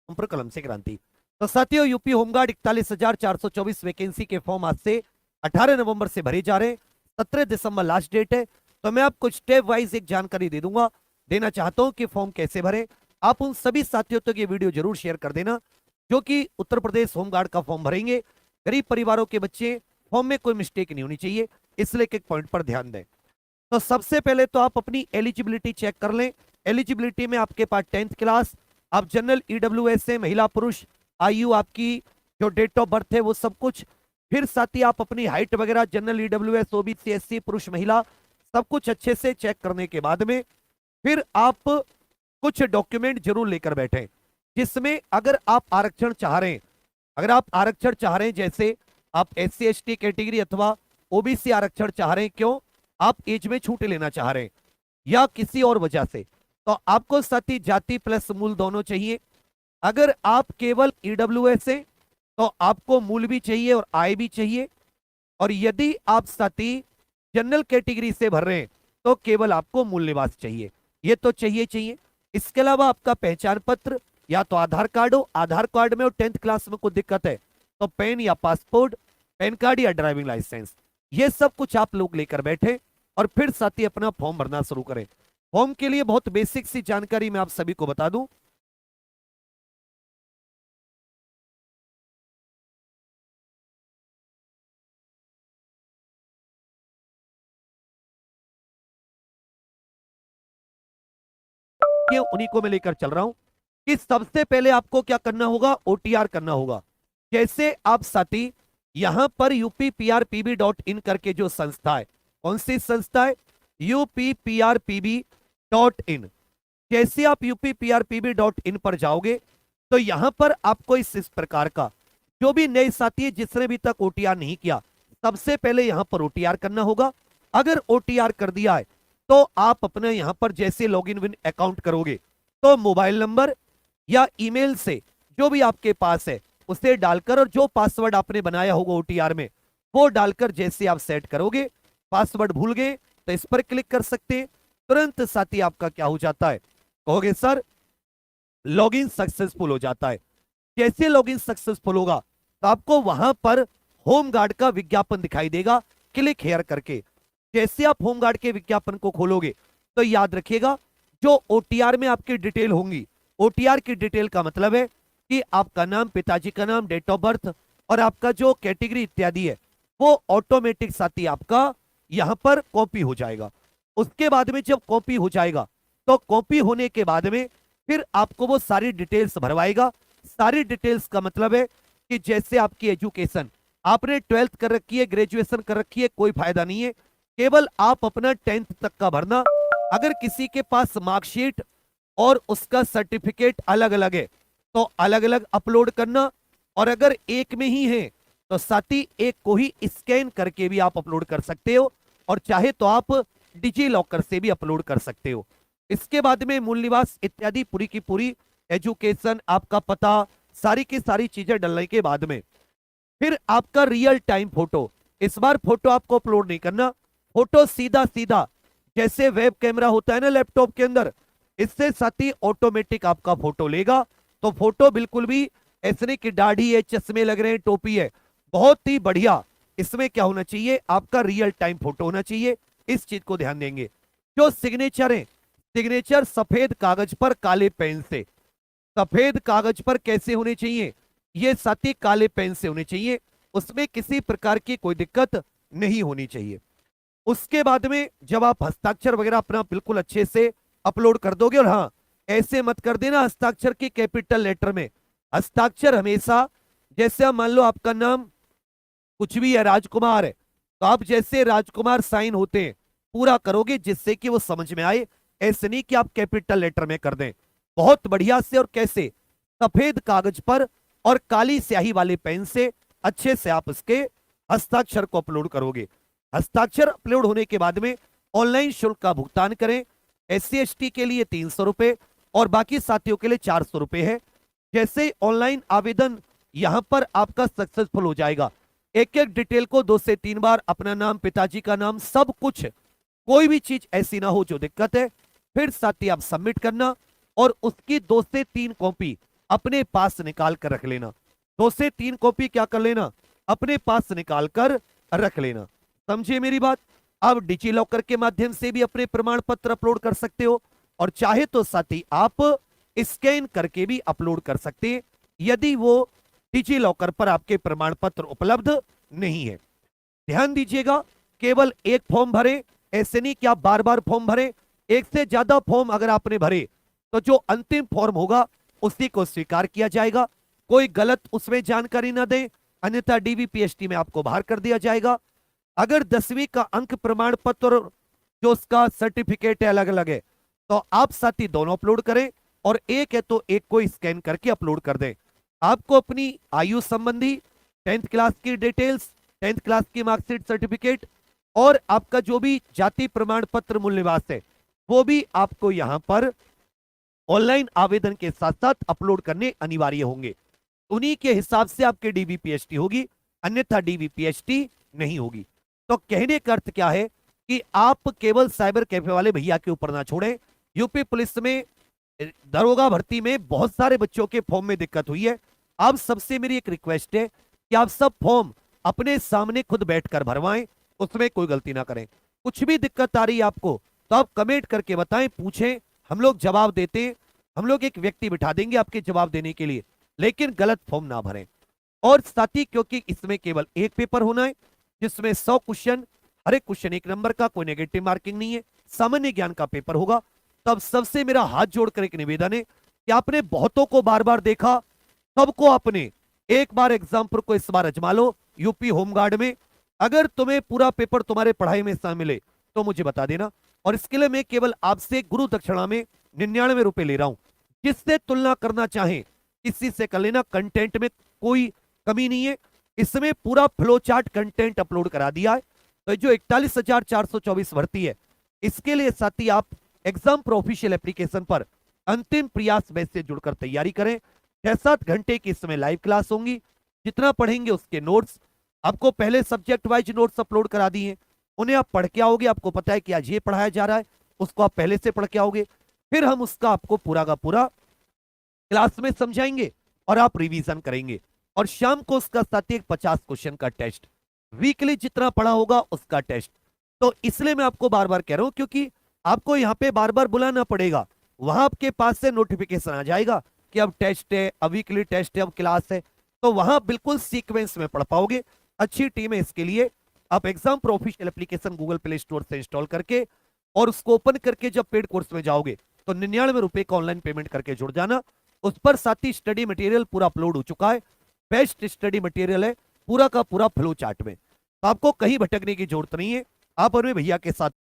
पर कलम से क्रांति। तो साथियों, यूपी होमगार्ड 41,424 वैकेंसी के फॉर्म आज से 18 नवंबर से भरे जा रहे हैं। 17 दिसंबर लास्ट डेट है। तो मैं आपको स्टेप वाइज एक जानकारी देना चाहता हूं कि फॉर्म कैसे भरे। आप उन सभी साथियों तक ये वीडियो जरूर शेयर कर देना जो कि उत्तर प्रदेश होमगार्ड का फॉर्म भरेंगे। गरीब परिवारों के बच्चे, फॉर्म में कोई मिस्टेक नहीं होनी चाहिए, इसलिए एक पॉइंट पर ध्यान दें। तो सबसे पहले तो आप अपनी एलिजिबिलिटी चेक कर लें। एलिजिबिलिटी में आपके पास 10th क्लास, आप जनरल ईडब्ल्यूएस से, महिला पुरुष, आयु आपकी, जो डेट ऑफ बर्थ है वो सब कुछ। फिर साथ ही आप अपनी हाइट वगैरह, जनरल ईडब्ल्यूएस, ओबीसी, एससी, पुरुष, महिला, सब कुछ अच्छे से चेक करने के बाद में फिर आप कुछ डॉक्यूमेंट जरूर लेकर बैठे, जिसमें अगर आप आरक्षण चाह रहे हैं, जैसे आप एससी एसटी कैटेगरी अथवा ओबीसी आरक्षण चाह रहे हैं, क्यों आप एज में छूट लेना चाह रहे हैं या किसी और वजह से, तो आपको साथी जाति प्लस मूल दोनों चाहिए। अगर आप केवल ईडब्ल्यूएस है तो आपको मूल भी चाहिए और आय भी चाहिए। और यदि आप साथी जनरल कैटेगरी से भर रहे हैं तो केवल आपको मूल निवास चाहिए, ये तो चाहिए। इसके अलावा आपका पहचान पत्र, या तो आधार कार्ड हो, आधार कार्ड में और 10th क्लास में कोई दिक्कत है तो पेन या पासपोर्ट, पैन कार्ड या ड्राइविंग लाइसेंस, ये सब कुछ आप लोग लेकर बैठे और फिर साथी अपना फॉर्म भरना शुरू करें। फॉर्म के लिए बहुत बेसिक सी जानकारी मैं आप सभी को बता दूं। ये उन्हीं को मैं लेकर चल रहा हूं कि सबसे पहले आपको क्या करना होगा, ओटीआर करना होगा। जैसे आप साथी यहां पर UPPRPB.in करके जो संस्था है, कौन सी संस्था है, UPPRPB.in। जैसे आप UPPRPB.in पर जाओगे तो यहां पर आपको इस प्रकार का, जो भी नए साथी है जिसने भी तक ओटीआर नहीं किया, सबसे पहले यहां पर ओटीआर करना होगा। अगर ओटीआर कर दिया है तो आप अपने यहां पर जैसे लॉगिन विन अकाउंट करोगे तो मोबाइल नंबर या ईमेल से जो भी आपके पास है उसे डालकर, और जो पासवर्ड आपने बनाया होगा ओटीआर में वो डालकर जैसे आप सेट करोगे, पासवर्ड भूल गए तो इस पर क्लिक कर सकते हैं। तुरंत साथी आपका क्या हो जाता है, कहोगे सर लॉगिन सक्सेसफुल हो जाता है। जैसे लॉगिन सक्सेसफुल होगा तो आपको वहां पर होमगार्ड का विज्ञापन दिखाई देगा, क्लिक हेयर करके। जैसे आप होमगार्ड के विज्ञापन को खोलोगे तो याद रखिएगा जो ओटीआर में आपकी डिटेल होंगी, ओटीआर की डिटेल का मतलब है कि आपका नाम, पिताजी का नाम, डेट ऑफ बर्थ और आपका जो कैटेगरी इत्यादि है वो ऑटोमेटिक साथी आपका यहां पर कॉपी हो जाएगा। उसके बाद में जब कॉपी हो जाएगा तो कॉपी होने के बाद में फिर आपको वो सारी डिटेल्स भरवाएगा। सारी डिटेल्स का मतलब है कि जैसे आपकी एजुकेशन, आपने 12th कर रखी है, ग्रेजुएशन कर रखी है, कोई फायदा नहीं है, केवल आप अपना 10th तक का भरना। अगर किसी के पास मार्कशीट और उसका सर्टिफिकेट अलग अलग है तो अलग अलग अपलोड करना, और अगर एक में ही है तो साथी एक को ही स्कैन करके भी आप अपलोड कर सकते हो, और चाहे तो आप डिजी लॉकर से भी अपलोड कर सकते हो। इसके बाद में मूल निवास इत्यादि पूरी की पूरी एजुकेशन, आपका पता, सारी की सारी चीजें डालने के बाद में फिर आपका रियल टाइम फोटो, इस बार फोटो आपको अपलोड नहीं करना, फोटो सीधा सीधा जैसे वेब कैमरा होता है ना लैपटॉप के अंदर, इससे साथी ऑटोमेटिक आपका फोटो लेगा। तो फोटो बिल्कुल भी ऐसे नहीं कि दाढ़ी है, चश्मे लग रहे हैं, टोपी है, बहुत ही बढ़िया। इसमें क्या होना चाहिए, आपका रियल टाइम फोटो होना चाहिए, इस चीज को ध्यान देंगे। जो सिग्नेचर है, सिग्नेचर सफेद कागज पर काले पेन से, सफेद कागज पर कैसे होने चाहिए, ये साथी काले पेन से होने चाहिए, उसमें किसी प्रकार की कोई दिक्कत नहीं होनी चाहिए। उसके बाद में जब आप हस्ताक्षर वगैरह अपना बिल्कुल अच्छे से अपलोड कर दोगे, और हाँ ऐसे मत कर देना हस्ताक्षर की कैपिटल लेटर में, हस्ताक्षर हमेशा, जैसे मान लो आपका नाम कुछ भी है, राजकुमार है, तो आप जैसे राजकुमार साइन होते हैं पूरा करोगे जिससे कि वो समझ में आए, ऐसे नहीं कि आप कैपिटल लेटर में कर दें। बहुत बढ़िया से, और कैसे, सफेद कागज पर और काली स्याही वाले पेन से अच्छे से आप इसके हस्ताक्षर को अपलोड करोगे। हस्ताक्षर अपलोड होने के बाद में ऑनलाइन शुल्क का भुगतान करें। SC ST के लिए 300 रुपए और बाकी साथियों के लिए 400 रुपए है। जैसे ऑनलाइन आवेदन यहां पर आपका सक्सेसफुल हो जाएगा, एक एक डिटेल को 2 से 3 बार, अपना नाम, पिताजी का नाम, सब कुछ, कोई भी चीज ऐसी ना हो जो दिक्कत है, फिर साथी आप सबमिट करना और उसकी 2 से 3 कॉपी अपने पास निकाल कर रख लेना। 2 से 3 कॉपी क्या कर लेना, अपने पास निकाल कर रख लेना। समझिए मेरी बात। अब डिजी लॉकर के माध्यम से भी अपने प्रमाण पत्र अपलोड कर सकते हो, और चाहे तो साथ ही आप स्कैन करके भी अपलोड कर सकते हैं, यदि वो डिजी लॉकर पर आपके प्रमाण पत्र उपलब्ध नहीं है। ध्यान दीजिएगा, केवल एक फॉर्म भरे, ऐसे नहीं कि आप बार बार फॉर्म भरे। एक से ज्यादा फॉर्म अगर आपने भरे तो जो अंतिम फॉर्म होगा उसी को स्वीकार किया जाएगा। कोई गलत उसमें जानकारी ना दें, अन्यथा डीवीपीएसटी में आपको बाहर कर दिया जाएगा। अगर 10वीं का अंक प्रमाण पत्र जो उसका सर्टिफिकेट है अलग अलग है, तो आप साथ ही दोनों अपलोड करें, और एक है तो एक को स्कैन करके अपलोड कर दें। आपको अपनी आयु संबंधी 10th क्लास की डिटेल्स, 10th क्लास की मार्कशीट, सर्टिफिकेट, और आपका जो भी जाति प्रमाण पत्र मूल निवास है वो भी आपको यहां पर ऑनलाइन आवेदन के साथ साथ अपलोड करने अनिवार्य होंगे। उन्हीं के हिसाब से आपके डीवीपीएसटी होगी, अन्यथा डीवीपीएसटी नहीं होगी। तो कहने का अर्थ क्या है कि आप केवल साइबर कैफे वाले भैया के ऊपर ना छोड़ें। यूपी पुलिस में दरोगा भर्ती में बहुत सारे बच्चों के फॉर्म में दिक्कत हुई है। आप सबसे मेरी एक रिक्वेस्ट है कि आप सब फॉर्म अपने सामने खुद बैठकर भरवाएं, उसमें कोई गलती ना करें। कुछ भी दिक्कत आ रही है आपको तो आप कमेंट करके बताएं, पूछें, हम लोग जवाब देते हैं। हम लोग एक व्यक्ति बिठा देंगे आपके जवाब देने के लिए, लेकिन गलत फॉर्म ना भरें। और साथ ही क्योंकि इसमें केवल एक पेपर होना है जिसमें 100 क्वेश्चन, हर एक क्वेश्चन 1 नंबर का, कोई नेगेटिव मार्किंग नहीं है, सामान्य ज्ञान का पेपर होगा। तब सबसे मेरा हाथ जोड़कर एक निवेदन है कि आपने बहुतों को बार बार देखा, सबको आपने एक बार एग्जाम को इस बार अजमा लो यूपी होमगार्ड में। अगर तुम्हें पूरा पेपर तुम्हारे पढ़ाई में हिस्सा मिले तो मुझे बता देना, और इसके लिए मैं केवल आपसे गुरु दक्षिणा में 99 रुपए ले रहा हूं। जिससे तुलना करना चाहें किसी से कर लेना, कंटेंट में कोई कमी नहीं है। इसमें पूरा फ्लो चार्ट कंटेंट अपलोड करा दिया है। तो जो 41,424 भर्ती है, इसके लिए साथ ही आप एग्जाम प्रो ऑफिशियल एप्लीकेशन पर अंतिम प्रयास बैच से जुड़कर तैयारी करें। 6-7 घंटे की इसमें लाइव क्लास होंगी। जितना पढ़ेंगे उसके नोट्स आपको पहले सब्जेक्ट वाइज नोट्स अपलोड करा दिए, उन्हें आप पढ़ के आओगे। आपको पता है कि आज ये पढ़ाया जा रहा है, उसको आप पहले से पढ़ के आओगे, फिर हम उसका आपको पूरा का पूरा क्लास में समझाएंगे और आप रिवीजन करेंगे। और शाम को उसका साथ ही 50 क्वेश्चन का टेस्ट, वीकली जितना पढ़ा होगा उसका टेस्ट। तो इसलिए मैं आपको बार बार कह रहा हूं, क्योंकि आपको यहां पे बार बार बुलाना पड़ेगा। वहां आपके पास से नोटिफिकेशन आ जाएगा कि अब टेस्ट है, अब वीकली टेस्ट है, अब क्लास है, तो वहां बिल्कुल सीक्वेंस में पढ़ पाओगे। अच्छी टीम है इसके लिए। आप exam pro official application Google play store से इंस्टॉल करके और उसको ओपन करके जब पेड कोर्स में जाओगे तो 99 रुपए का ऑनलाइन पेमेंट करके जुड़ जाना। उस पर साथ ही स्टडी मटेरियल पूरा अपलोड हो चुका है, बेस्ट स्टडी मटेरियल है पूरा का पूरा फ्लो चार्ट में। तो आपको कहीं भटकने की जरूरत नहीं है, आप और मैं भैया के साथ